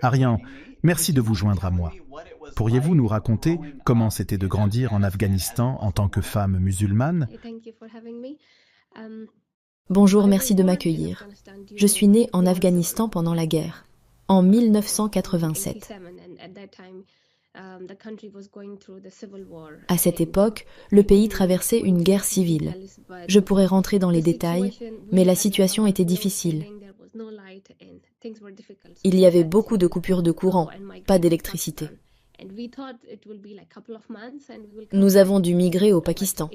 Arian, merci de vous joindre à moi. Pourriez-vous nous raconter comment c'était de grandir en Afghanistan en tant que femme musulmane? Bonjour, merci de m'accueillir. Je suis née en Afghanistan pendant la guerre, en 1987. À cette époque, le pays traversait une guerre civile. Je pourrais rentrer dans les détails, mais la situation était difficile. Il y avait beaucoup de coupures de courant, pas d'électricité. Nous avons dû migrer au Pakistan.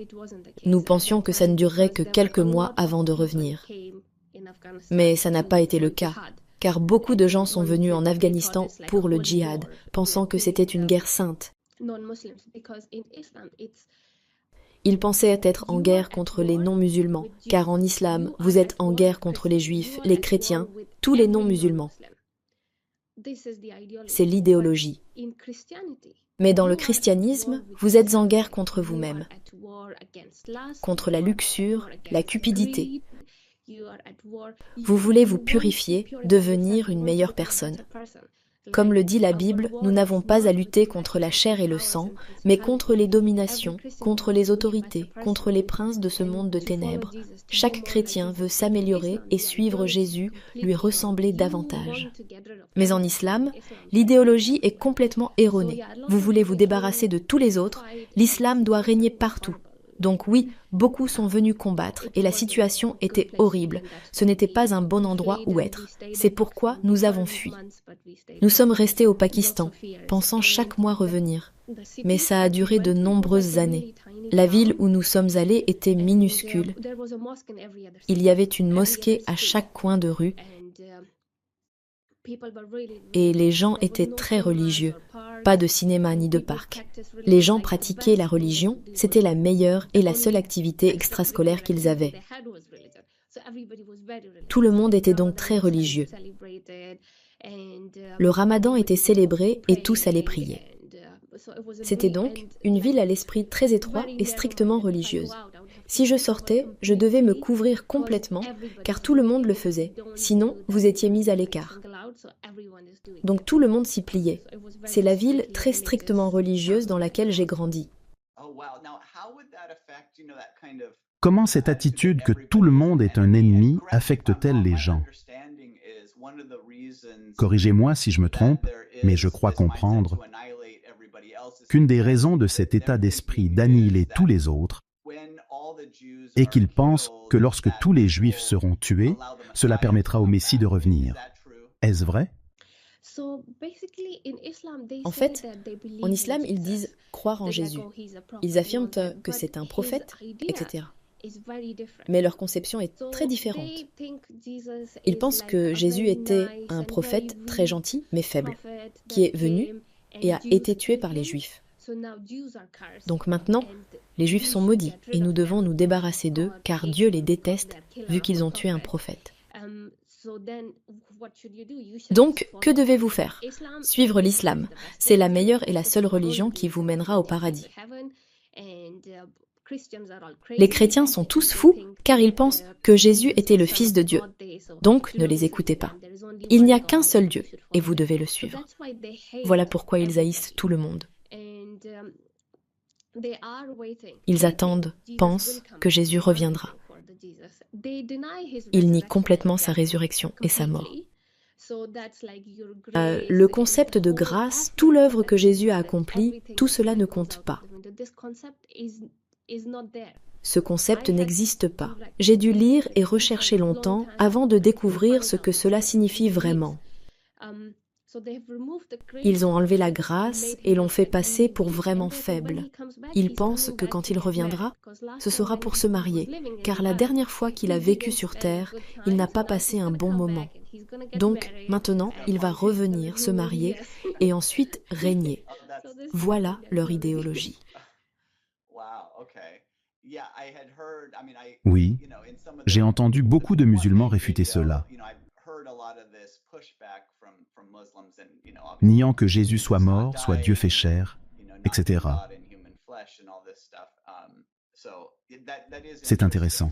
Nous pensions que ça ne durerait que quelques mois avant de revenir. Mais ça n'a pas été le cas, car beaucoup de gens sont venus en Afghanistan pour le djihad, pensant que c'était une guerre sainte. Ils pensaient être en guerre contre les non-musulmans, car en islam, vous êtes en guerre contre les juifs, les chrétiens, tous les non-musulmans. C'est l'idéologie. Mais dans le christianisme, vous êtes en guerre contre vous-même, contre la luxure, la cupidité. Vous voulez vous purifier, devenir une meilleure personne. Comme le dit la Bible, nous n'avons pas à lutter contre la chair et le sang, mais contre les dominations, contre les autorités, contre les princes de ce monde de ténèbres. Chaque chrétien veut s'améliorer et suivre Jésus, lui ressembler davantage. Mais en islam, l'idéologie est complètement erronée. Vous voulez vous débarrasser de tous les autres, l'islam doit régner partout. Donc oui, beaucoup sont venus combattre et la situation était horrible. Ce n'était pas un bon endroit où être. C'est pourquoi nous avons fui. Nous sommes restés au Pakistan, pensant chaque mois revenir. Mais ça a duré de nombreuses années. La ville où nous sommes allés était minuscule. Il y avait une mosquée à chaque coin de rue. Et les gens étaient très religieux. Pas de cinéma ni de parc. Les gens pratiquaient la religion, c'était la meilleure et la seule activité extrascolaire qu'ils avaient. Tout le monde était donc très religieux. Le ramadan était célébré et tous allaient prier. C'était donc une ville à l'esprit très étroit et strictement religieuse. Si je sortais, je devais me couvrir complètement, car tout le monde le faisait. Sinon, vous étiez mis à l'écart. Donc tout le monde s'y pliait. C'est la ville très strictement religieuse dans laquelle j'ai grandi. Comment cette attitude que tout le monde est un ennemi affecte-t-elle les gens? Corrigez-moi si je me trompe, mais je crois comprendre qu'une des raisons de cet état d'esprit d'annihiler tous les autres est qu'ils pensent que lorsque tous les Juifs seront tués, cela permettra au Messie de revenir. Est-ce vrai? En fait, en islam, ils disent croire en Jésus. Ils affirment que c'est un prophète, etc. Mais leur conception est très différente. Ils pensent que Jésus était un prophète très gentil, mais faible, qui est venu et a été tué par les Juifs. Donc maintenant, les Juifs sont maudits et nous devons nous débarrasser d'eux car Dieu les déteste vu qu'ils ont tué un prophète. Donc, que devez-vous faire? Suivre l'islam. C'est la meilleure et la seule religion qui vous mènera au paradis. Les chrétiens sont tous fous car ils pensent que Jésus était le Fils de Dieu. Donc, ne les écoutez pas. Il n'y a qu'un seul Dieu et vous devez le suivre. Voilà pourquoi ils haïssent tout le monde. Ils attendent, pensent que Jésus reviendra. Ils nient complètement sa résurrection et sa mort. Le concept de grâce, toute l'œuvre que Jésus a accomplie, tout cela ne compte pas. Ce concept n'existe pas. J'ai dû lire et rechercher longtemps avant de découvrir ce que cela signifie vraiment. Ils ont enlevé la grâce et l'ont fait passer pour vraiment faible. Ils pensent que quand il reviendra, ce sera pour se marier, car la dernière fois qu'il a vécu sur terre, il n'a pas passé un bon moment. Donc maintenant, il va revenir se marier et ensuite régner. Voilà leur idéologie. Oui, j'ai entendu beaucoup de musulmans réfuter cela, niant que Jésus soit mort, soit Dieu fait chair, etc. C'est intéressant.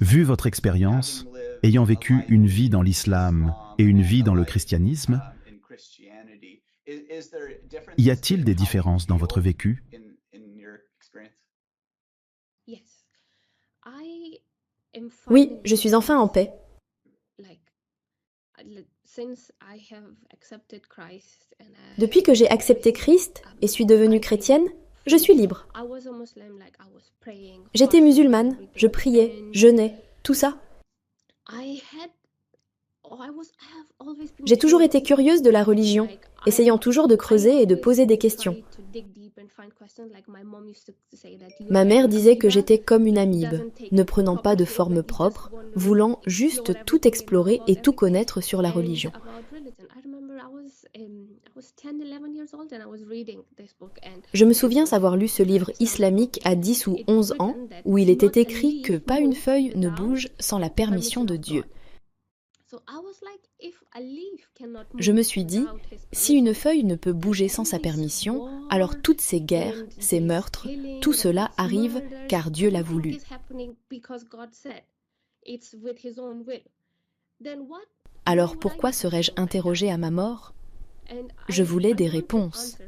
Vu votre expérience, ayant vécu une vie dans l'islam et une vie dans le christianisme, y a-t-il des différences dans votre vécu? Oui, je suis enfin en paix. Depuis que j'ai accepté Christ et suis devenue chrétienne, je suis libre. J'étais musulmane, je priais, jeûnais, tout ça. J'ai toujours été curieuse de la religion, essayant toujours de creuser et de poser des questions. Ma mère disait que j'étais comme une amibe, ne prenant pas de forme propre, voulant juste tout explorer et tout connaître sur la religion. Je me souviens avoir lu ce livre islamique à 10 ou 11 ans, où il était écrit que pas une feuille ne bouge sans la permission de Dieu. Je me suis dit, si une feuille ne peut bouger sans sa permission, alors toutes ces guerres, ces meurtres, tout cela arrive car Dieu l'a voulu. Alors pourquoi serais-je interrogée à ma mort ? Je voulais des réponses.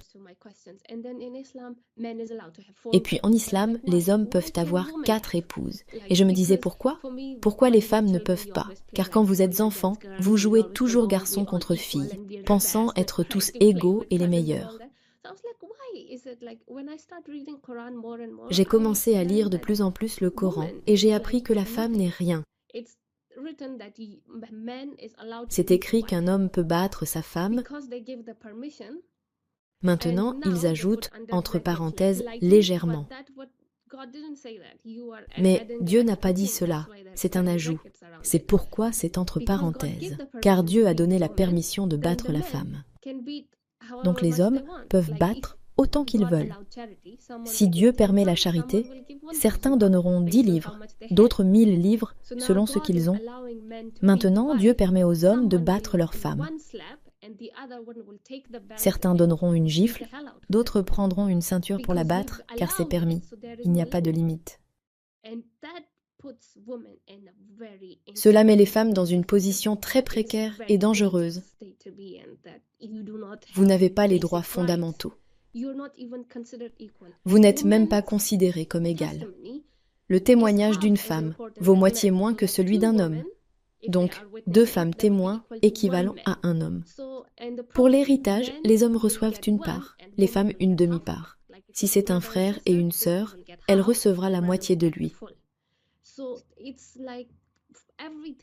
Et puis en islam, les hommes peuvent avoir 4 épouses. Et je me disais pourquoi ? Pourquoi les femmes ne peuvent pas ? Car quand vous êtes enfant, vous jouez toujours garçon contre fille, pensant être tous égaux et les meilleurs. J'ai commencé à lire de plus en plus le Coran et j'ai appris que la femme n'est rien. C'est écrit qu'un homme peut battre sa femme. Maintenant, ils ajoutent, entre parenthèses, légèrement. Mais Dieu n'a pas dit cela, c'est un ajout. C'est pourquoi c'est entre parenthèses, car Dieu a donné la permission de battre la femme. Donc les hommes peuvent battre autant qu'ils veulent. Si Dieu permet la charité, certains donneront 10 livres, d'autres 1000 livres, selon ce qu'ils ont. Maintenant, Dieu permet aux hommes de battre leurs femmes. Certains donneront une gifle, d'autres prendront une ceinture pour la battre, car c'est permis. Il n'y a pas de limite. Cela met les femmes dans une position très précaire et dangereuse. Vous n'avez pas les droits fondamentaux. Vous n'êtes même pas considéré comme égal. Le témoignage d'une femme vaut moitié moins que celui d'un homme. Donc, 2 femmes témoins équivalent à un homme. Pour l'héritage, les hommes reçoivent une part, les femmes une demi-part. Si c'est un frère et une sœur, elle recevra la moitié de lui.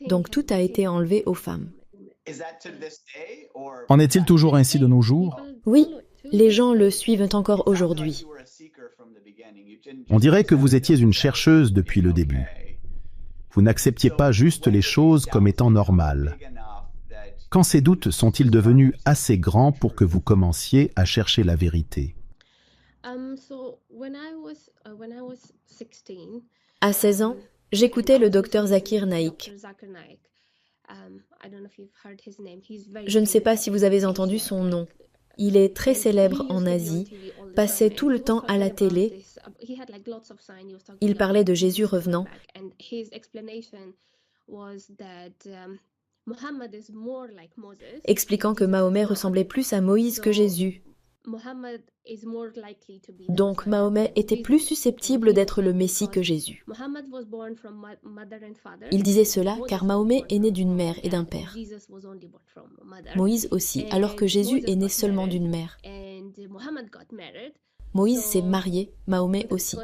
Donc tout a été enlevé aux femmes. En est-il toujours ainsi de nos jours? Oui, les gens le suivent encore aujourd'hui. On dirait que vous étiez une chercheuse depuis le début. Vous n'acceptiez pas juste les choses comme étant normales. Quand ces doutes sont-ils devenus assez grands pour que vous commenciez à chercher la vérité? À 16 ans, j'écoutais le docteur Zakir Naik. Je ne sais pas si vous avez entendu son nom. Il est très célèbre en Asie, passait tout le temps à la télé. Il parlait de Jésus revenant. Expliquant que Mahomet ressemblait plus à Moïse que Jésus. Donc Mahomet était plus susceptible d'être le Messie que Jésus. Il disait cela car Mahomet est né d'une mère et d'un père. Moïse aussi, alors que Jésus est né seulement d'une mère. Moïse s'est marié, Mahomet aussi.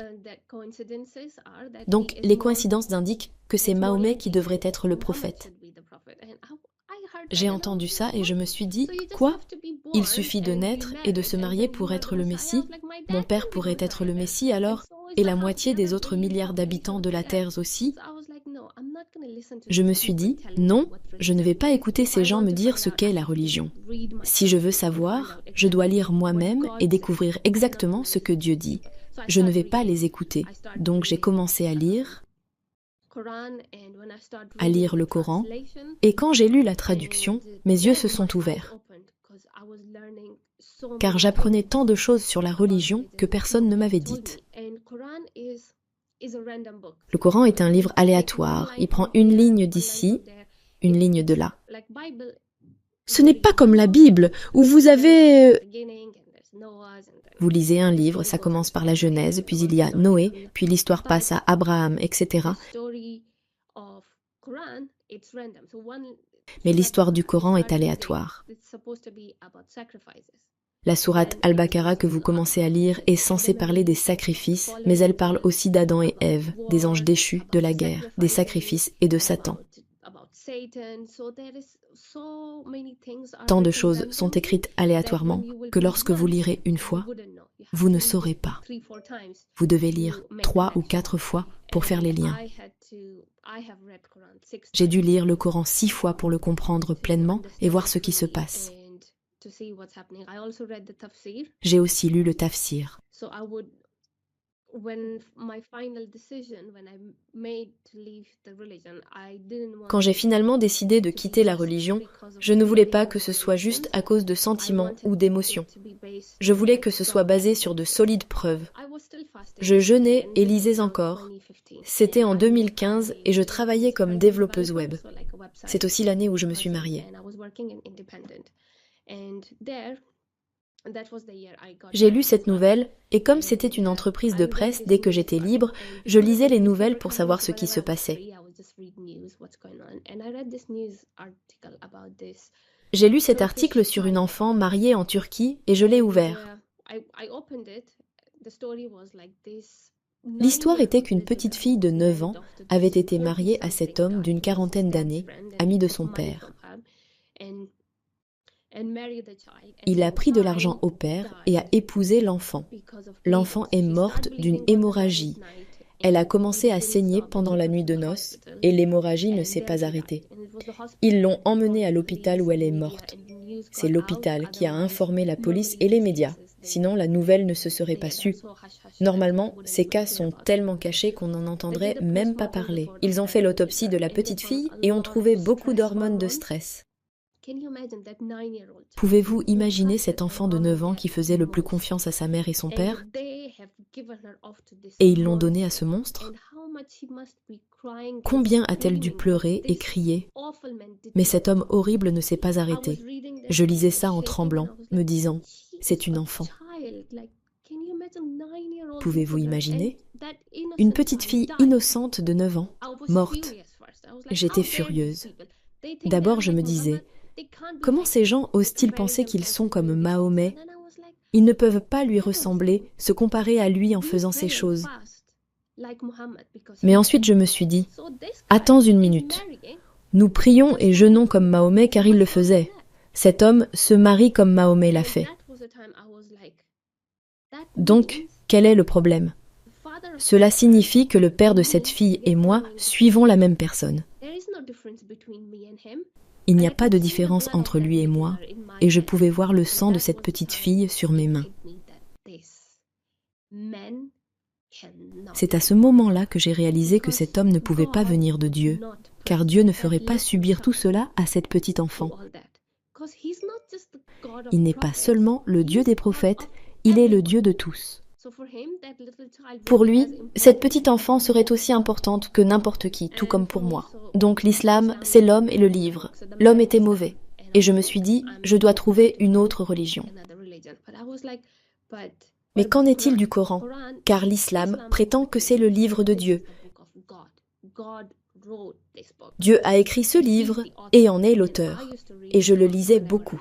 Donc les coïncidences indiquent que c'est Mahomet qui devrait être le prophète. J'ai entendu ça et je me suis dit, quoi ? Il suffit de naître et de se marier pour être le Messie. Mon père pourrait être le Messie alors, et la moitié des autres milliards d'habitants de la Terre aussi. Je me suis dit, non, je ne vais pas écouter ces gens me dire ce qu'est la religion. Si je veux savoir, je dois lire moi-même et découvrir exactement ce que Dieu dit. Je ne vais pas les écouter. Donc j'ai commencé à lire le Coran, et quand j'ai lu la traduction, mes yeux se sont ouverts. Car j'apprenais tant de choses sur la religion que personne ne m'avait dites. Le Coran est un livre aléatoire. Il prend une ligne d'ici, une ligne de là. Ce n'est pas comme la Bible, où vous avez... Vous lisez un livre, ça commence par la Genèse, puis il y a Noé, puis l'histoire passe à Abraham, etc. Mais l'histoire du Coran est aléatoire. La sourate Al-Baqarah que vous commencez à lire est censée parler des sacrifices, mais elle parle aussi d'Adam et Ève, des anges déchus, de la guerre, des sacrifices et de Satan. Tant de choses sont écrites aléatoirement que lorsque vous lirez une fois, vous ne saurez pas. Vous devez lire 3 ou 4 fois pour faire les liens. J'ai dû lire le Coran 6 fois pour le comprendre pleinement et voir ce qui se passe. J'ai aussi lu le tafsir. Quand j'ai finalement décidé de quitter la religion, je ne voulais pas que ce soit juste à cause de sentiments ou d'émotions. Je voulais que ce soit basé sur de solides preuves. Je jeûnais et lisais encore. C'était en 2015 et je travaillais comme développeuse web. C'est aussi l'année où je me suis mariée. J'ai lu cette nouvelle et comme c'était une entreprise de presse, dès que j'étais libre, je lisais les nouvelles pour savoir ce qui se passait. J'ai lu cet article sur une enfant mariée en Turquie et je l'ai ouvert. L'histoire était qu'une petite fille de 9 ans avait été mariée à cet homme d'une quarantaine d'années, ami de son père. Il a pris de l'argent au père et a épousé l'enfant. L'enfant est morte d'une hémorragie. Elle a commencé à saigner pendant la nuit de noces et l'hémorragie ne s'est pas arrêtée. Ils l'ont emmenée à l'hôpital où elle est morte. C'est l'hôpital qui a informé la police et les médias. Sinon, la nouvelle ne se serait pas sue. Normalement, ces cas sont tellement cachés qu'on n'en entendrait même pas parler. Ils ont fait l'autopsie de la petite fille et ont trouvé beaucoup d'hormones de stress. Pouvez-vous imaginer cet enfant de 9 ans qui faisait le plus confiance à sa mère et son père? Et ils l'ont donné à ce monstre? Combien a-t-elle dû pleurer et crier? Mais cet homme horrible ne s'est pas arrêté. Je lisais ça en tremblant, me disant, c'est une enfant. Pouvez-vous imaginer? Une petite fille innocente de 9 ans, morte. J'étais furieuse. D'abord, je me disais, comment ces gens osent-ils penser qu'ils sont comme Mahomet? Ils ne peuvent pas lui ressembler, se comparer à lui en faisant ces choses. Mais ensuite je me suis dit, attends une minute. Nous prions et jeûnons comme Mahomet car il le faisait. Cet homme se marie comme Mahomet l'a fait. Donc, quel est le problème? Cela signifie que le père de cette fille et moi suivons la même personne. Il n'y a pas de différence entre lui et moi, et je pouvais voir le sang de cette petite fille sur mes mains. C'est à ce moment-là que j'ai réalisé que cet homme ne pouvait pas venir de Dieu, car Dieu ne ferait pas subir tout cela à cette petite enfant. Il n'est pas seulement le Dieu des prophètes, il est le Dieu de tous. Pour lui, cette petite enfant serait aussi importante que n'importe qui, tout comme pour moi. Donc l'islam, c'est l'homme et le livre. L'homme était mauvais. Et je me suis dit, je dois trouver une autre religion. Mais qu'en est-il du Coran? Car l'islam prétend que c'est le livre de Dieu. Dieu a écrit ce livre et en est l'auteur. Et je le lisais beaucoup.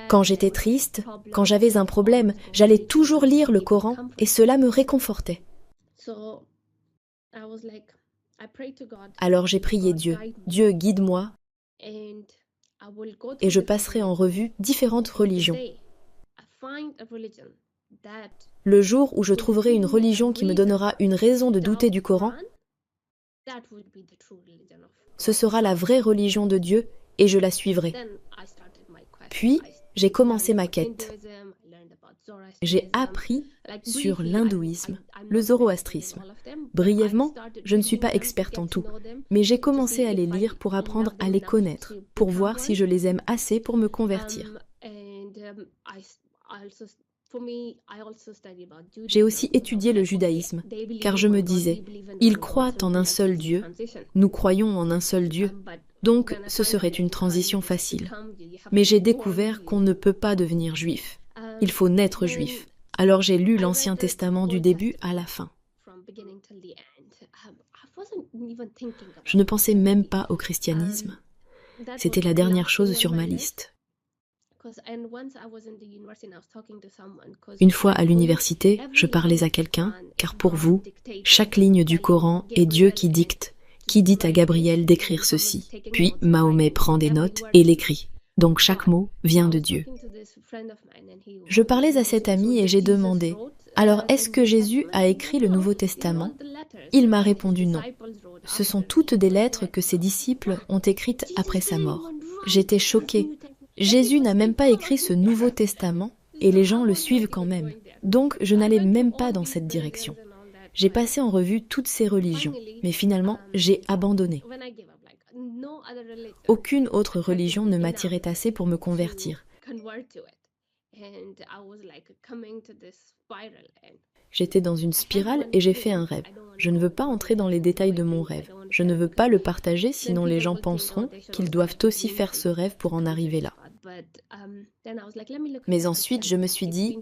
Quand j'étais triste, quand j'avais un problème, j'allais toujours lire le Coran et cela me réconfortait. Alors j'ai prié Dieu. Dieu, guide-moi et je passerai en revue différentes religions. Le jour où je trouverai une religion qui me donnera une raison de douter du Coran, ce sera la vraie religion de Dieu et je la suivrai. Puis, j'ai commencé ma quête. J'ai appris sur l'hindouisme, le zoroastrisme. Brièvement, je ne suis pas experte en tout, mais j'ai commencé à les lire pour apprendre à les connaître, pour voir si je les aime assez pour me convertir. J'ai aussi étudié le judaïsme, car je me disais, ils croient en un seul Dieu, nous croyons en un seul Dieu, donc ce serait une transition facile. Mais j'ai découvert qu'on ne peut pas devenir juif, il faut naître juif. Alors j'ai lu l'Ancien Testament du début à la fin. Je ne pensais même pas au christianisme, c'était la dernière chose sur ma liste. Une fois à l'université, je parlais à quelqu'un, car pour vous, chaque ligne du Coran est Dieu qui dicte, qui dit à Gabriel d'écrire ceci. Puis Mahomet prend des notes et l'écrit. Donc chaque mot vient de Dieu. Je parlais à cet ami et j'ai demandé, alors est-ce que Jésus a écrit le Nouveau Testament? Il m'a répondu non. Ce sont toutes des lettres que ses disciples ont écrites après sa mort. J'étais choquée. Jésus n'a même pas écrit ce Nouveau Testament et les gens le suivent quand même. Donc je n'allais même pas dans cette direction. J'ai passé en revue toutes ces religions, mais finalement j'ai abandonné. Aucune autre religion ne m'attirait assez pour me convertir. J'étais dans une spirale et j'ai fait un rêve. Je ne veux pas entrer dans les détails de mon rêve. Je ne veux pas le partager, sinon les gens penseront qu'ils doivent aussi faire ce rêve pour en arriver là. Mais ensuite, je me suis dit,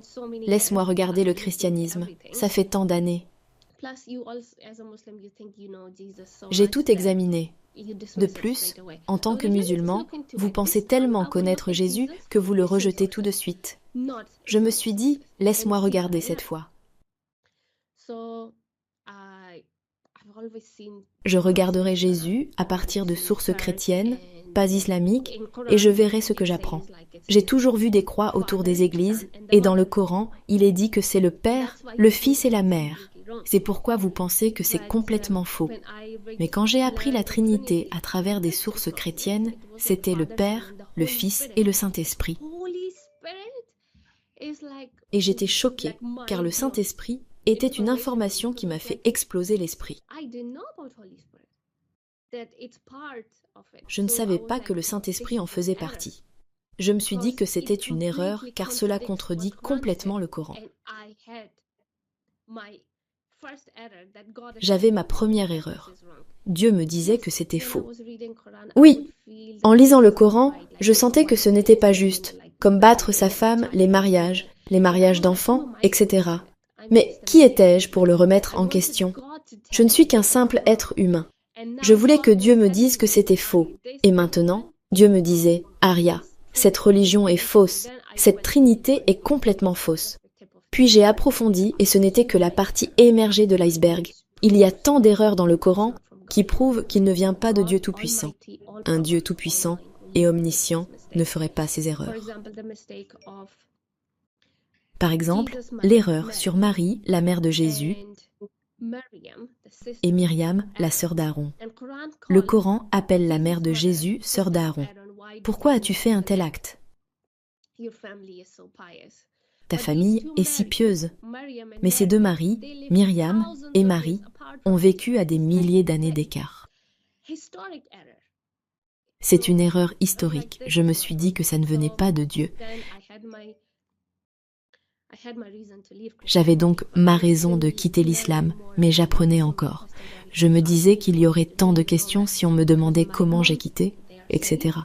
laisse-moi regarder le christianisme. Ça fait tant d'années. J'ai tout examiné. De plus, en tant que musulman, vous pensez tellement connaître Jésus que vous le rejetez tout de suite. Je me suis dit, laisse-moi regarder cette fois. Je regarderai Jésus à partir de sources chrétiennes, pas islamiques, et je verrai ce que j'apprends. J'ai toujours vu des croix autour des églises, et dans le Coran, il est dit que c'est le Père, le Fils et la Mère. C'est pourquoi vous pensez que c'est complètement faux. Mais quand j'ai appris la Trinité à travers des sources chrétiennes, c'était le Père, le Fils et le Saint-Esprit. Et j'étais choquée, car le Saint-Esprit était une information qui m'a fait exploser l'esprit. Je ne savais pas que le Saint-Esprit en faisait partie. Je me suis dit que c'était une erreur, car cela contredit complètement le Coran. J'avais ma première erreur. Dieu me disait que c'était faux. Oui, en lisant le Coran, je sentais que ce n'était pas juste, comme battre sa femme, les mariages d'enfants, etc. Mais qui étais-je pour le remettre en question? Je ne suis qu'un simple être humain. Je voulais que Dieu me dise que c'était faux. Et maintenant, Dieu me disait, Arya, cette religion est fausse, cette trinité est complètement fausse. Puis j'ai approfondi et ce n'était que la partie émergée de l'iceberg. Il y a tant d'erreurs dans le Coran qui prouvent qu'il ne vient pas de Dieu Tout-Puissant. Un Dieu Tout-Puissant et omniscient ne ferait pas ces erreurs. Par exemple, l'erreur sur Marie, la mère de Jésus, et Myriam, la sœur d'Aaron. Le Coran appelle la mère de Jésus sœur d'Aaron. Pourquoi as-tu fait un tel acte? Ta famille est si pieuse. Mais ces deux Maries, Myriam et Marie, ont vécu à des milliers d'années d'écart. C'est une erreur historique. Je me suis dit que ça ne venait pas de Dieu. J'avais donc ma raison de quitter l'islam, mais j'apprenais encore. Je me disais qu'il y aurait tant de questions si on me demandait comment j'ai quitté, etc.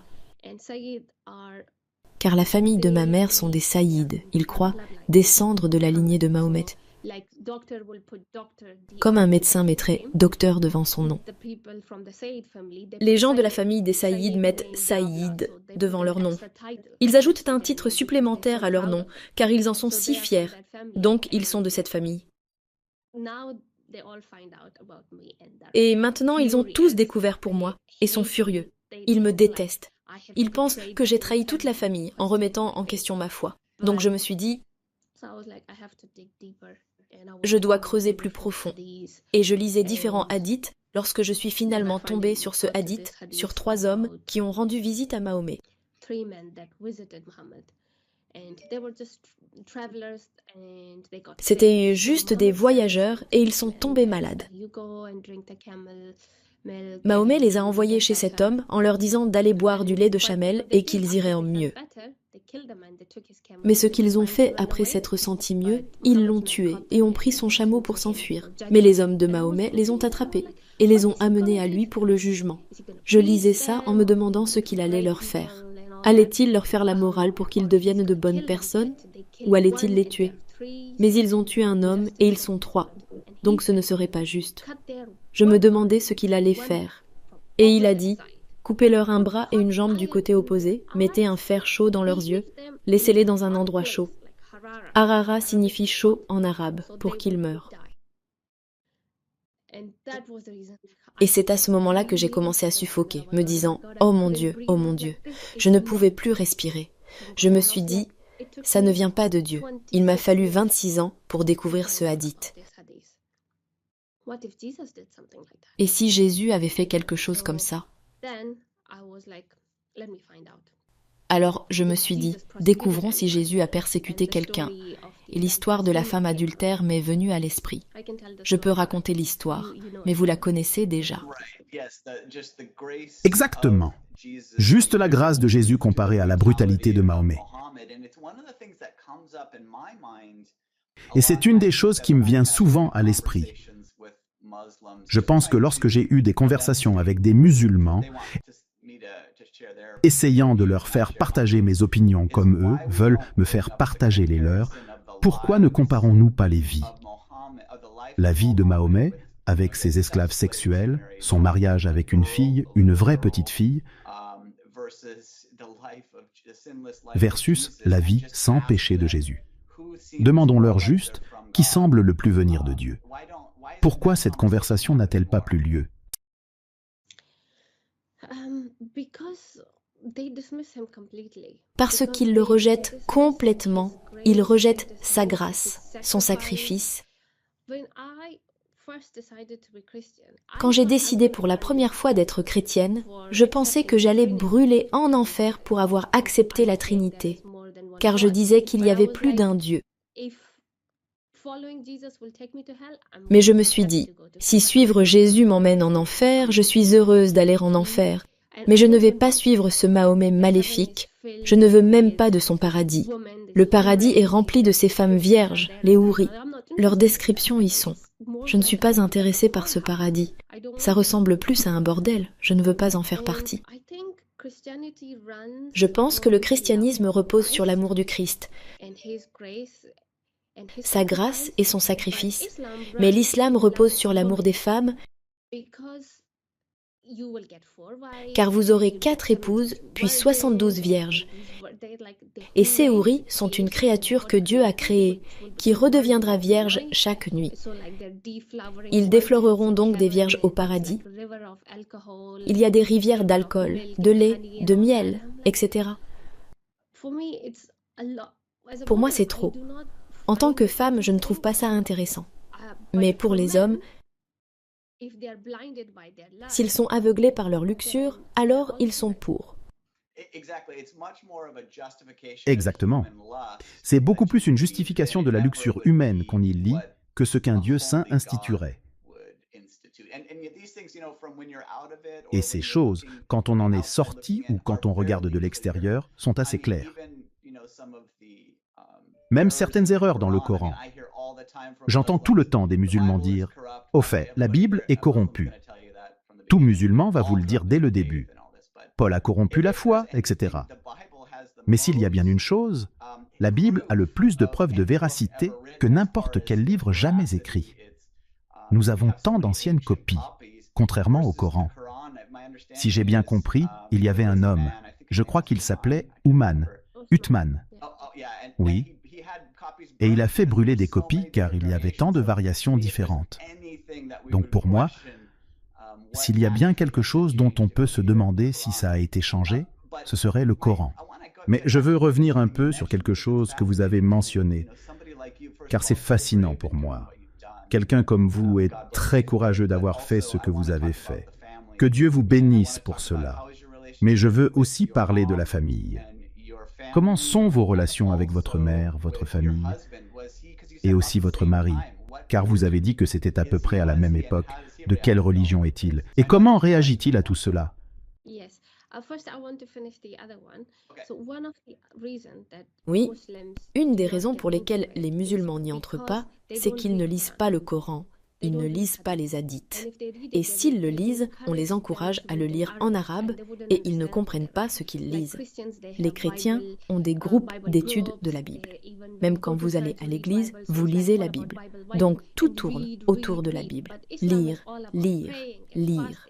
Car la famille de ma mère sont des saïdes, ils croient descendre de la lignée de Mahomet. Comme un médecin mettrait docteur devant son nom. Les gens de la famille des saïdes mettent saïd devant leur nom. Ils ajoutent un titre supplémentaire à leur nom, car ils en sont si fiers. Donc ils sont de cette famille. Et maintenant ils ont tous découvert pour moi et sont furieux. Ils me détestent. Ils pensent que j'ai trahi toute la famille en remettant en question ma foi. Donc je me suis dit, je dois creuser plus profond. Et je lisais différents hadiths lorsque je suis finalement tombée sur ce hadith sur 3 hommes qui ont rendu visite à Mahomet. C'étaient juste des voyageurs et ils sont tombés malades. Mahomet les a envoyés chez cet homme en leur disant d'aller boire du lait de chamelle et qu'ils iraient en mieux. Mais ce qu'ils ont fait après s'être sentis mieux, ils l'ont tué et ont pris son chameau pour s'enfuir. Mais les hommes de Mahomet les ont attrapés et les ont amenés à lui pour le jugement. Je lisais ça en me demandant ce qu'il allait leur faire. Allait-il leur faire la morale pour qu'ils deviennent de bonnes personnes ou allait-il les tuer? Mais ils ont tué un homme et ils sont 3, donc ce ne serait pas juste. Je me demandais ce qu'il allait faire. Et il a dit, coupez-leur un bras et une jambe du côté opposé, mettez un fer chaud dans leurs yeux, laissez-les dans un endroit chaud. Harara signifie chaud en arabe, pour qu'ils meurent. Et c'est à ce moment-là que j'ai commencé à suffoquer, me disant « Oh mon Dieu, je ne pouvais plus respirer. » Je me suis dit « Ça ne vient pas de Dieu. Il m'a fallu 26 ans pour découvrir ce hadith. » Et si Jésus avait fait quelque chose comme ça? Alors je me suis dit, découvrons si Jésus a persécuté quelqu'un. Et l'histoire de la femme adultère m'est venue à l'esprit. Je peux raconter l'histoire, mais vous la connaissez déjà. Exactement. Juste la grâce de Jésus comparée à la brutalité de Mahomet. Et c'est une des choses qui me vient souvent à l'esprit. Je pense que lorsque j'ai eu des conversations avec des musulmans, essayant de leur faire partager mes opinions comme eux veulent me faire partager les leurs, pourquoi ne comparons-nous pas les vies? La vie de Mahomet, avec ses esclaves sexuels, son mariage avec une fille, une vraie petite fille, versus la vie sans péché de Jésus. Demandons-leur juste qui semble le plus venir de Dieu. Pourquoi cette conversation n'a-t-elle pas plus lieu? Parce qu'ils le rejettent complètement, ils rejettent sa grâce, son sacrifice. Quand j'ai décidé pour la première fois d'être chrétienne, je pensais que j'allais brûler en enfer pour avoir accepté la Trinité, car je disais qu'il y avait plus d'un Dieu. Mais je me suis dit, si suivre Jésus m'emmène en enfer, je suis heureuse d'aller en enfer. Mais je ne vais pas suivre ce Mahomet maléfique, je ne veux même pas de son paradis. Le paradis est rempli de ces femmes vierges, les houris. Leurs descriptions y sont. Je ne suis pas intéressée par ce paradis. Ça ressemble plus à un bordel, je ne veux pas en faire partie. Je pense que le christianisme repose sur l'amour du Christ, sa grâce et son sacrifice, mais l'islam repose sur l'amour des femmes, car vous aurez 4 épouses, puis 72 vierges. Et ces houris sont une créature que Dieu a créée, qui redeviendra vierge chaque nuit. Ils défloreront donc des vierges au paradis. Il y a des rivières d'alcool, de lait, de miel, etc. Pour moi, c'est trop. En tant que femme, je ne trouve pas ça intéressant. Mais pour les hommes, s'ils sont aveuglés par leur luxure, alors ils sont pour. Exactement. C'est beaucoup plus une justification de la luxure humaine qu'on y lit que ce qu'un Dieu saint instituerait. Et ces choses, quand on en est sorti ou quand on regarde de l'extérieur, sont assez claires. Même certaines erreurs dans le Coran. J'entends tout le temps des musulmans dire « Au fait, la Bible est corrompue ». Tout musulman va vous le dire dès le début. Paul a corrompu la foi, etc. Mais s'il y a bien une chose, la Bible a le plus de preuves de véracité que n'importe quel livre jamais écrit. Nous avons tant d'anciennes copies, contrairement au Coran. Si j'ai bien compris, il y avait un homme, je crois qu'il s'appelait Uthman. Oui. Et il a fait brûler des copies car il y avait tant de variations différentes. Donc pour moi, s'il y a bien quelque chose dont on peut se demander si ça a été changé, ce serait le Coran. Mais je veux revenir un peu sur quelque chose que vous avez mentionné, car c'est fascinant pour moi. Quelqu'un comme vous est très courageux d'avoir fait ce que vous avez fait. Que Dieu vous bénisse pour cela. Mais je veux aussi parler de la famille. Comment sont vos relations avec votre mère, votre famille et aussi votre mari? car vous avez dit que c'était à peu près à la même époque. De quelle religion est-il? Et comment réagit-il à tout cela? Oui, une des raisons pour lesquelles les musulmans n'y entrent pas, c'est qu'ils ne lisent pas le Coran, ils ne lisent pas les hadiths. Et s'ils le lisent, on les encourage à le lire en arabe et ils ne comprennent pas ce qu'ils lisent. Les chrétiens ont des groupes d'études de la Bible. Même quand vous allez à l'église, vous lisez la Bible. Donc tout tourne autour de la Bible. Lire, lire, lire.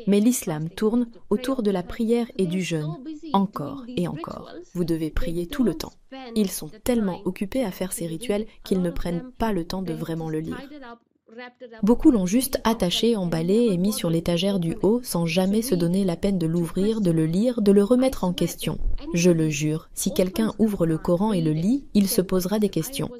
Mais l'islam tourne autour de la prière et du jeûne, encore et encore. Vous devez prier tout le temps. Ils sont tellement occupés à faire ces rituels qu'ils ne prennent pas le temps de vraiment le lire. Beaucoup l'ont juste attaché, emballé et mis sur l'étagère du haut sans jamais se donner la peine de l'ouvrir, de le lire, de le remettre en question. Je le jure, si quelqu'un ouvre le Coran et le lit, il se posera des questions.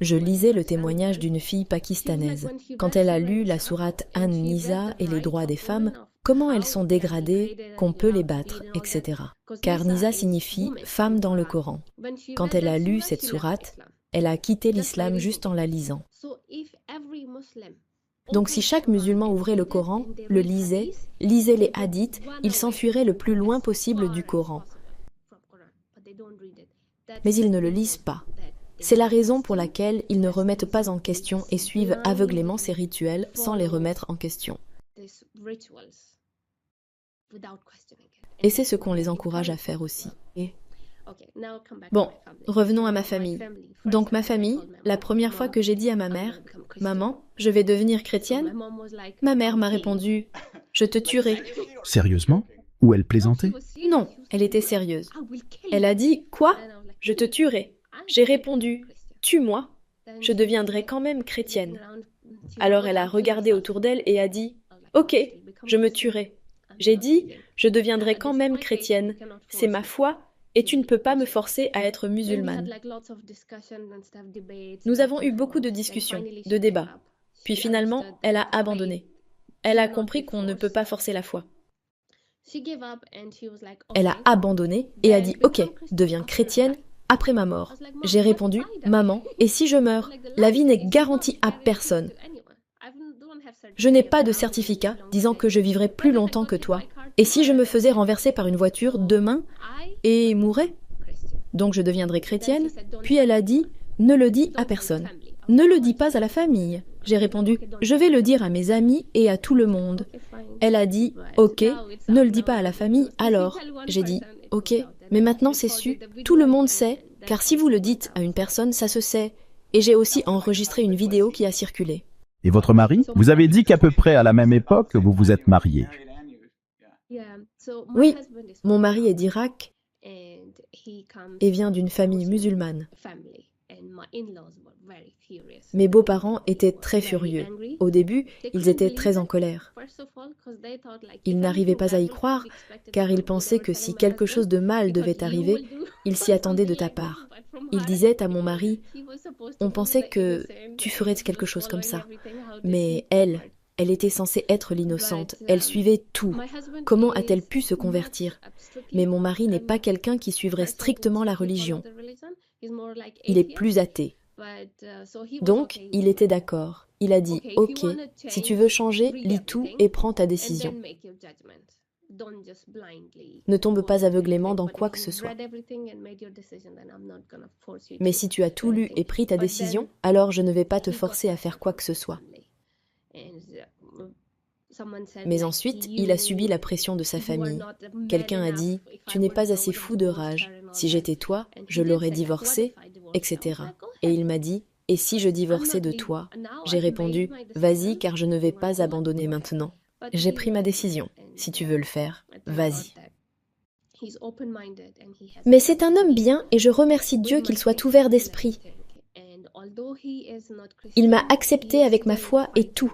Je lisais le témoignage d'une fille pakistanaise. Quand elle a lu la sourate An-Nisa et les droits des femmes, comment elles sont dégradées, qu'on peut les battre, etc. Car Nisa signifie femme dans le Coran. Quand elle a lu cette sourate, elle a quitté l'islam juste en la lisant. Donc si chaque musulman ouvrait le Coran, le lisait les hadiths, il s'enfuirait le plus loin possible du Coran. Mais ils ne le lisent pas. C'est la raison pour laquelle ils ne remettent pas en question et suivent aveuglément ces rituels sans les remettre en question. Et c'est ce qu'on les encourage à faire aussi. Bon, revenons à ma famille. Donc ma famille, la première fois que j'ai dit à ma mère, « Maman, je vais devenir chrétienne », ma mère m'a répondu, « Je te tuerai ». Sérieusement? Ou elle plaisantait? Non, elle était sérieuse. Elle a dit, « Quoi? Je te tuerai ». J'ai répondu, « Tue-moi, je deviendrai quand même chrétienne ». Alors elle a regardé autour d'elle et a dit, « Ok, je me tuerai ». J'ai dit, « Je deviendrai quand même chrétienne, c'est ma foi et tu ne peux pas me forcer à être musulmane ». Nous avons eu beaucoup de discussions, de débats. Puis finalement, elle a abandonné. Elle a compris qu'on ne peut pas forcer la foi. Elle a abandonné et a dit, « Ok, deviens chrétienne après ma mort ». J'ai répondu, « Maman, et si je meurs? La vie n'est garantie à personne. Je n'ai pas de certificat disant que je vivrai plus longtemps que toi. Et si je me faisais renverser par une voiture demain et mourais? Donc je deviendrai chrétienne. » Puis elle a dit, « Ne le dis à personne. Ne le dis pas à la famille. » J'ai répondu, « Je vais le dire à mes amis et à tout le monde. » Elle a dit, « Ok, ne le dis pas à la famille alors. » J'ai dit, « Ok, mais maintenant c'est su, tout le monde sait, car si vous le dites à une personne, ça se sait. » Et j'ai aussi enregistré une vidéo qui a circulé. Et votre mari? Vous avez dit qu'à peu près à la même époque, vous vous êtes mariés. Oui, mon mari est d'Irak et vient d'une famille musulmane. Mes beaux-parents étaient très furieux. Au début, ils étaient très en colère. Ils n'arrivaient pas à y croire, car ils pensaient que si quelque chose de mal devait arriver, ils s'y attendaient de ta part. Ils disaient à mon mari, « On pensait que tu ferais quelque chose comme ça. » Mais elle était censée être l'innocente. Elle suivait tout. Comment a-t-elle pu se convertir? Mais mon mari n'est pas quelqu'un qui suivrait strictement la religion. Il est plus athée. Donc, il était d'accord. Il a dit, « Ok, si tu veux changer, lis tout et prends ta décision. Ne tombe pas aveuglément dans quoi que ce soit. Mais si tu as tout lu et pris ta décision, alors je ne vais pas te forcer à faire quoi que ce soit. » Mais ensuite, il a subi la pression de sa famille. Quelqu'un a dit, « Tu n'es pas assez fou de rage. Si j'étais toi, je l'aurais divorcé, etc. » Et il m'a dit, « Et si je divorçais de toi ?» J'ai répondu, « Vas-y, car je ne vais pas abandonner maintenant. J'ai pris ma décision. Si tu veux le faire, vas-y. » Mais c'est un homme bien et je remercie Dieu qu'il soit ouvert d'esprit. Il m'a accepté avec ma foi et tout.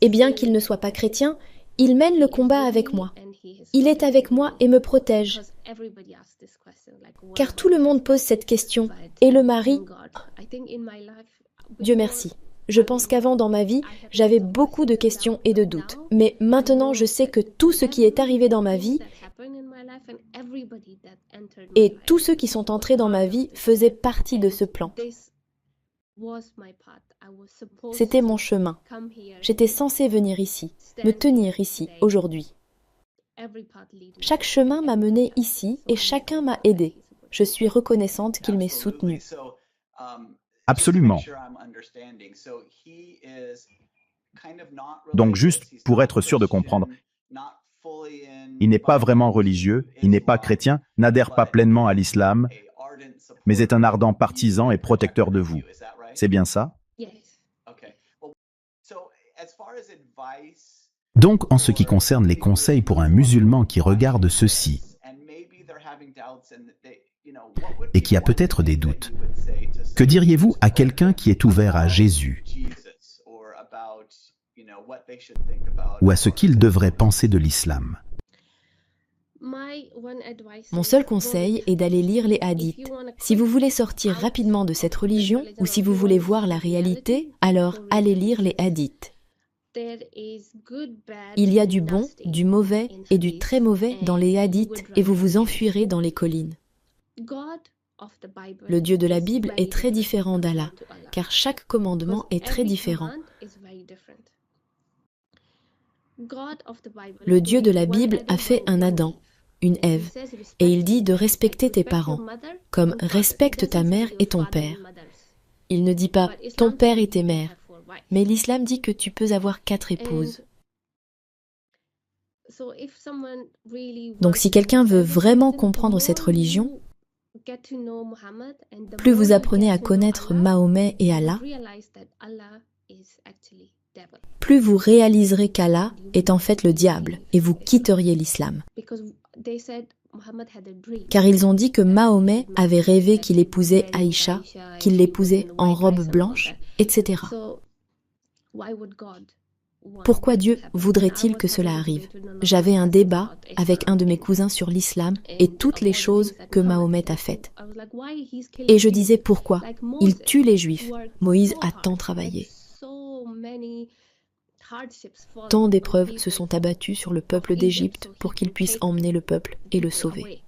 Et bien qu'il ne soit pas chrétien, il mène le combat avec moi. Il est avec moi et me protège. Car tout le monde pose cette question. Et le mari? Dieu merci. Je pense qu'avant dans ma vie, j'avais beaucoup de questions et de doutes. Mais maintenant, je sais que tout ce qui est arrivé dans ma vie Et tous ceux qui sont entrés dans ma vie faisaient partie de ce plan. C'était mon chemin. J'étais censée venir ici, me tenir ici, aujourd'hui. Chaque chemin m'a mené ici et chacun m'a aidé. Je suis reconnaissante qu'il m'ait soutenue. Absolument. Donc juste pour être sûr de comprendre, il n'est pas vraiment religieux, il n'est pas chrétien, n'adhère pas pleinement à l'islam, mais est un ardent partisan et protecteur de vous. C'est bien ça? Donc, en ce qui concerne les conseils pour un musulman qui regarde ceci et qui a peut-être des doutes, que diriez-vous à quelqu'un qui est ouvert à Jésus ou à ce qu'il devrait penser de l'islam? Mon seul conseil est d'aller lire les hadiths. Si vous voulez sortir rapidement de cette religion ou si vous voulez voir la réalité, alors allez lire les hadiths. Il y a du bon, du mauvais et du très mauvais dans les hadiths et vous vous enfuirez dans les collines. Le Dieu de la Bible est très différent d'Allah, car chaque commandement est très différent. Le Dieu de la Bible a fait un Adam, une Ève, et il dit de respecter tes parents, comme respecte ta mère et ton père. Il ne dit pas ton père et tes mères, mais l'islam dit que tu peux avoir 4 épouses. Donc si quelqu'un veut vraiment comprendre cette religion, plus vous apprenez à connaître Mahomet et Allah, plus vous réaliserez qu'Allah est en fait le diable et vous quitteriez l'islam. Car ils ont dit que Mahomet avait rêvé qu'il épousait Aïcha, qu'il l'épousait en robe blanche, etc. Pourquoi Dieu voudrait-il que cela arrive? J'avais un débat avec un de mes cousins sur l'islam et toutes les choses que Mahomet a faites. Et je disais pourquoi? Il tue les Juifs. Moïse a tant travaillé. Tant d'épreuves se sont abattues sur le peuple d'Égypte pour qu'il puisse emmener le peuple et le sauver.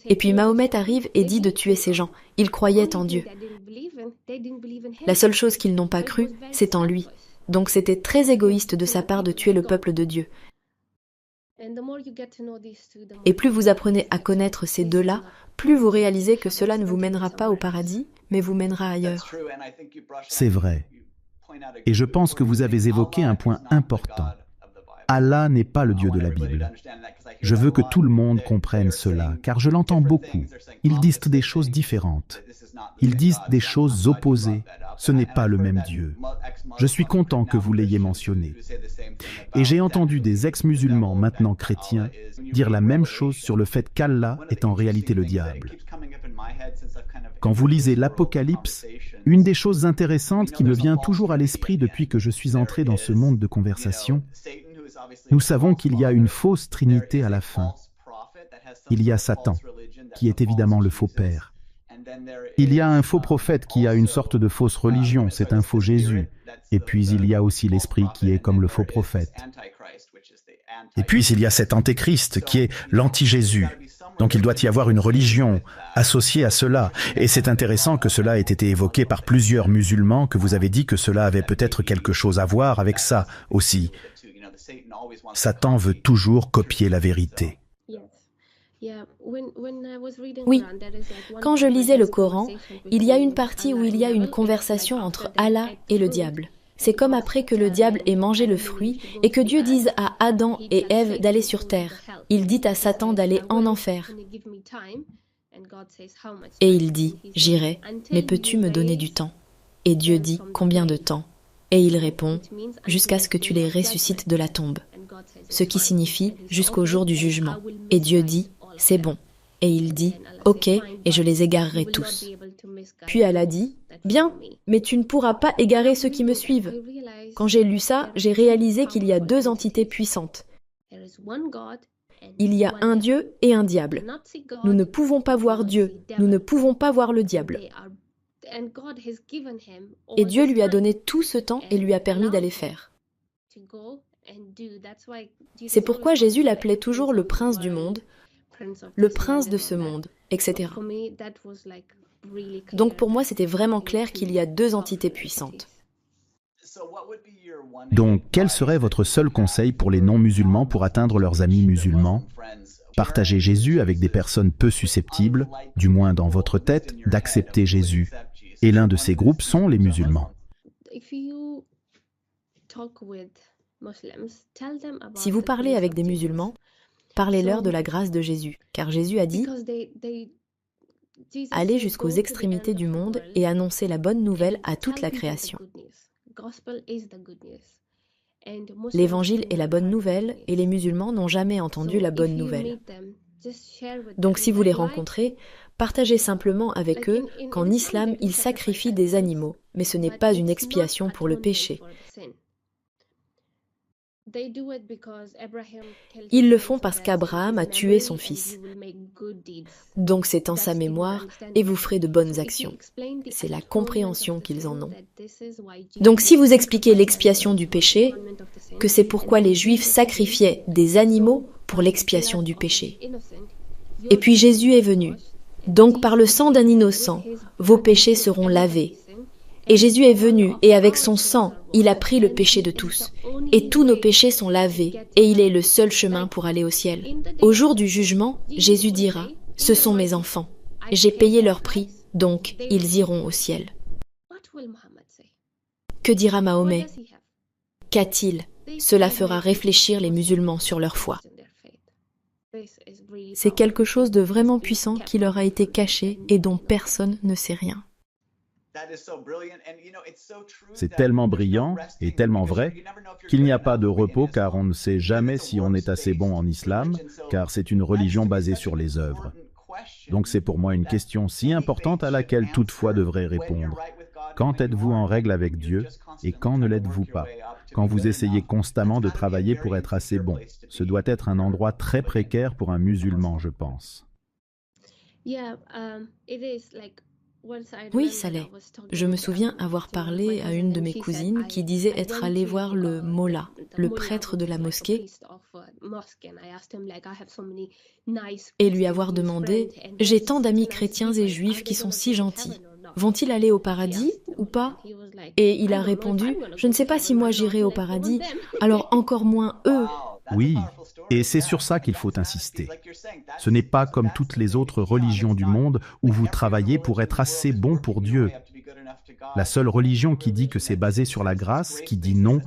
Et puis Mahomet arrive et dit de tuer ces gens. Ils croyaient en Dieu. La seule chose qu'ils n'ont pas cru, c'est en lui. Donc c'était très égoïste de sa part de tuer le peuple de Dieu. Et plus vous apprenez à connaître ces deux-là, plus vous réalisez que cela ne vous mènera pas au paradis, mais vous mènera ailleurs. C'est vrai. Et je pense que vous avez évoqué un point important. Allah n'est pas le Dieu de la Bible. Je veux que tout le monde comprenne cela, car je l'entends beaucoup. Ils disent des choses différentes. Ils disent des choses opposées. Ce n'est pas le même Dieu. Je suis content que vous l'ayez mentionné. Et j'ai entendu des ex-musulmans, maintenant chrétiens, dire la même chose sur le fait qu'Allah est en réalité le diable. Quand vous lisez l'Apocalypse, une des choses intéressantes qui me vient toujours à l'esprit depuis que je suis entré dans ce monde de conversation, nous savons qu'il y a une fausse trinité à la fin. Il y a Satan, qui est évidemment le faux père. Il y a un faux prophète qui a une sorte de fausse religion, c'est un faux Jésus. Et puis il y a aussi l'esprit qui est comme le faux prophète. Et puis il y a cet antéchrist qui est l'anti-Jésus. Donc il doit y avoir une religion associée à cela. Et c'est intéressant que cela ait été évoqué par plusieurs musulmans, que vous avez dit que cela avait peut-être quelque chose à voir avec ça aussi. Satan veut toujours copier la vérité. Oui, quand je lisais le Coran, il y a une partie où il y a une conversation entre Allah et le diable. C'est comme après que le diable ait mangé le fruit et que Dieu dise à Adam et Ève d'aller sur terre. Il dit à Satan d'aller en enfer. Et il dit, j'irai, mais peux-tu me donner du temps? Et Dieu dit, combien de temps? Et il répond, jusqu'à ce que tu les ressuscites de la tombe. Ce qui signifie jusqu'au jour du jugement. Et Dieu dit, c'est bon. Et il dit, ok, et je les égarerai tous. Puis Allah dit, bien, mais tu ne pourras pas égarer ceux qui me suivent. Quand j'ai lu ça, j'ai réalisé qu'il y a 2 entités puissantes. Il y a un Dieu et un diable. Nous ne pouvons pas voir Dieu, nous ne pouvons pas voir le diable. Et Dieu lui a donné tout ce temps et lui a permis d'aller faire. C'est pourquoi Jésus l'appelait toujours le prince du monde, le prince de ce monde, etc. Donc pour moi, c'était vraiment clair qu'il y a deux entités puissantes. Donc, quel serait votre seul conseil pour les non-musulmans pour atteindre leurs amis musulmans? Partagez Jésus avec des personnes peu susceptibles, du moins dans votre tête, d'accepter Jésus. Et l'un de ces groupes sont les musulmans. Si vous parlez avec des musulmans, parlez-leur de la grâce de Jésus, car Jésus a dit « Allez jusqu'aux extrémités du monde et annoncez la bonne nouvelle à toute la création ». L'Évangile est la bonne nouvelle et les musulmans n'ont jamais entendu la bonne nouvelle. Donc si vous les rencontrez, partagez simplement avec eux qu'en islam, ils sacrifient des animaux, mais ce n'est pas une expiation pour le péché. Ils le font parce qu'Abraham a tué son fils. Donc c'est en sa mémoire et vous ferez de bonnes actions. C'est la compréhension qu'ils en ont. Donc si vous expliquez l'expiation du péché, que c'est pourquoi les Juifs sacrifiaient des animaux pour l'expiation du péché. Et puis Jésus est venu. Donc par le sang d'un innocent, vos péchés seront lavés. Et Jésus est venu, et avec son sang, il a pris le péché de tous. Et tous nos péchés sont lavés, et il est le seul chemin pour aller au ciel. Au jour du jugement, Jésus dira, « Ce sont mes enfants. J'ai payé leur prix, donc ils iront au ciel. » Que dira Mahomet? Qu'a-t-il? Cela fera réfléchir les musulmans sur leur foi. C'est quelque chose de vraiment puissant qui leur a été caché et dont personne ne sait rien. C'est tellement brillant et tellement vrai qu'il n'y a pas de repos car on ne sait jamais si on est assez bon en islam, car c'est une religion basée sur les œuvres. Donc c'est pour moi une question si importante à laquelle toute foi devrait répondre. Quand êtes-vous en règle avec Dieu et quand ne l'êtes-vous pas? Quand vous essayez constamment de travailler pour être assez bon. Ce doit être un endroit très précaire pour un musulman, je pense. Oui, ça l'est. Je me souviens avoir parlé à une de mes cousines qui disait être allée voir le mollah, le prêtre de la mosquée, et lui avoir demandé « J'ai tant d'amis chrétiens et juifs qui sont si gentils. Vont-ils aller au paradis ou pas ?» Et il a répondu « Je ne sais pas si moi j'irai au paradis, alors encore moins eux. » Oui, et c'est sur ça qu'il faut insister. Ce n'est pas comme toutes les autres religions du monde où vous travaillez pour être assez bon pour Dieu. La seule religion qui dit que c'est basé sur la grâce, qui dit non,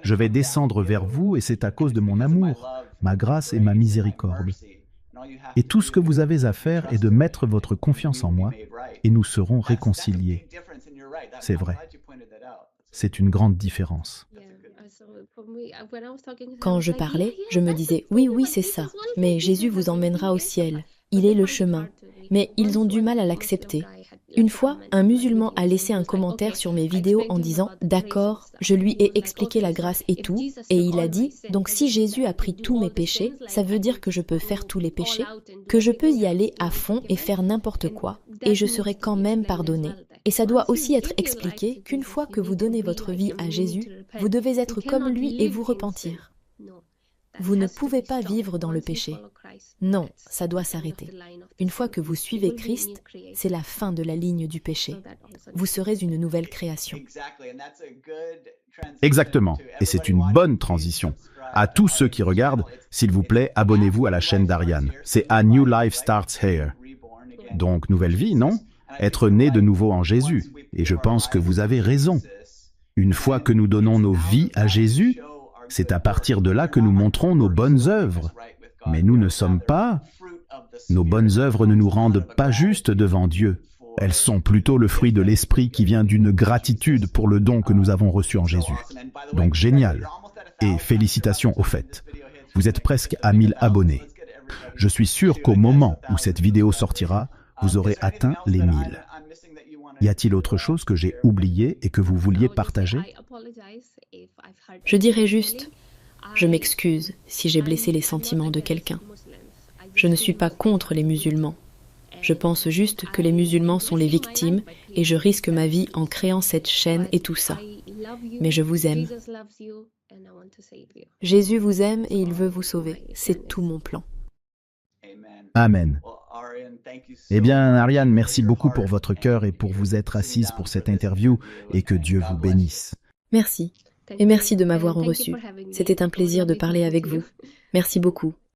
je vais descendre vers vous et c'est à cause de mon amour, ma grâce et ma miséricorde. Et tout ce que vous avez à faire est de mettre votre confiance en moi et nous serons réconciliés. C'est vrai. C'est une grande différence. Quand je parlais, je me disais « Oui, oui, c'est ça, mais Jésus vous emmènera au ciel. Il est le chemin. » Mais ils ont du mal à l'accepter. Une fois, un musulman a laissé un commentaire sur mes vidéos en disant « D'accord, je lui ai expliqué la grâce et tout. » Et il a dit « Donc si Jésus a pris tous mes péchés, ça veut dire que je peux faire tous les péchés, que je peux y aller à fond et faire n'importe quoi, et je serai quand même pardonné. » Et ça doit aussi être expliqué qu'une fois que vous donnez votre vie à Jésus, vous devez être comme lui et vous repentir. Vous ne pouvez pas vivre dans le péché. Non, ça doit s'arrêter. Une fois que vous suivez Christ, c'est la fin de la ligne du péché. Vous serez une nouvelle création. Exactement, et c'est une bonne transition. À tous ceux qui regardent, s'il vous plaît, abonnez-vous à la chaîne d'Ariane. C'est A New Life Starts Here. Donc, nouvelle vie, non? Être né de nouveau en Jésus. Et je pense que vous avez raison. Une fois que nous donnons nos vies à Jésus, c'est à partir de là que nous montrons nos bonnes œuvres. Mais nous ne sommes pas... Nos bonnes œuvres ne nous rendent pas justes devant Dieu. Elles sont plutôt le fruit de l'esprit qui vient d'une gratitude pour le don que nous avons reçu en Jésus. Donc génial. Et félicitations au fait. Vous êtes presque à 1000 abonnés. Je suis sûr qu'au moment où cette vidéo sortira, vous aurez atteint les 1000. Y a-t-il autre chose que j'ai oublié et que vous vouliez partager? Je dirais juste, je m'excuse si j'ai blessé les sentiments de quelqu'un. Je ne suis pas contre les musulmans. Je pense juste que les musulmans sont les victimes et je risque ma vie en créant cette chaîne et tout ça. Mais je vous aime. Jésus vous aime et il veut vous sauver. C'est tout mon plan. Amen. Eh bien, Ariane, merci beaucoup pour votre cœur et pour vous être assise pour cette interview et que Dieu vous bénisse. Merci. Et merci de m'avoir reçu. C'était un plaisir de parler avec vous. Merci beaucoup.